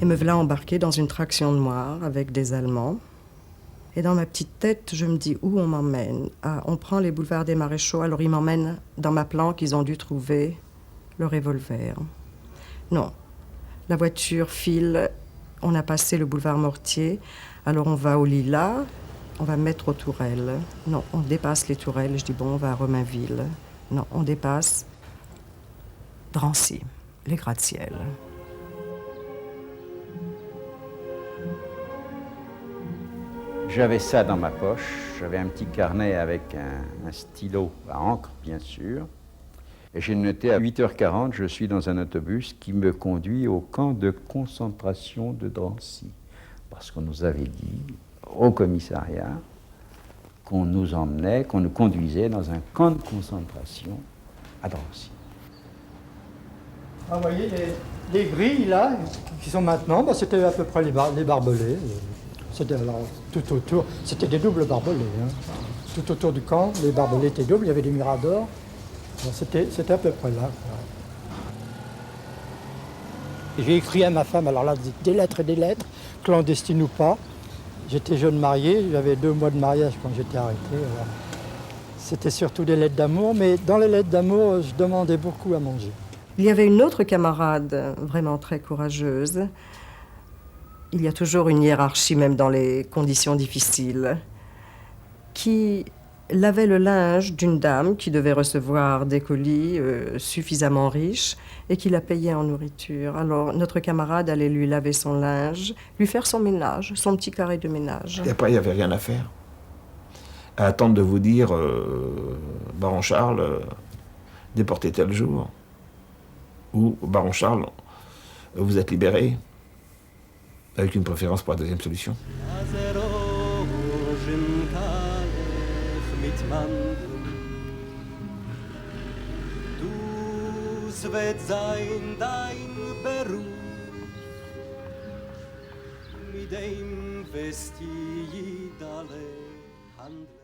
Et me voilà embarquée dans une traction noire avec des Allemands. Et dans ma petite tête, je me dis où on m'emmène. Ah, on prend les boulevards des Maréchaux, alors ils m'emmènent dans ma planque, ils ont dû trouver le revolver. Non, la voiture file, on a passé le boulevard Mortier, alors on va au Lilas, on va mettre aux Tourelles. Non, on dépasse les Tourelles, je dis bon, on va à Romainville. Non, on dépasse Drancy, les gratte-ciel. J'avais ça dans ma poche, j'avais un petit carnet avec un stylo à encre, bien sûr. Et j'ai noté à 8h40, je suis dans un autobus qui me conduit au camp de concentration de Drancy. Parce qu'on nous avait dit, au commissariat, qu'on nous emmenait, qu'on nous conduisait dans un camp de concentration à Drancy. Ah, vous voyez, les grilles, là, qui sont maintenant, bah, c'était à peu près les barbelés. C'était alors, tout autour, c'était des doubles barbelés. Hein. Tout autour du camp, les barbelés étaient doubles, il y avait des miradors. C'était à peu près là. J'ai écrit à ma femme, alors là, des lettres et des lettres, clandestines ou pas. J'étais jeune marié, j'avais 2 mois de mariage quand j'étais arrêté. Alors. C'était surtout des lettres d'amour, mais dans les lettres d'amour, je demandais beaucoup à manger. Il y avait une autre camarade, vraiment très courageuse. Il y a toujours une hiérarchie, même dans les conditions difficiles, qui lavait le linge d'une dame qui devait recevoir des colis suffisamment riches et qui la payait en nourriture. Alors notre camarade allait lui laver son linge, lui faire son ménage, son petit carré de ménage. Et après, il n'y avait rien à faire. À attendre de vous dire, Baron Charles, déporté tel jour. Ou, Baron Charles, vous êtes libéré. Avec une préférence pour la deuxième solution. wird sein dein Beruf, mit dem wirst du jederlei handeln.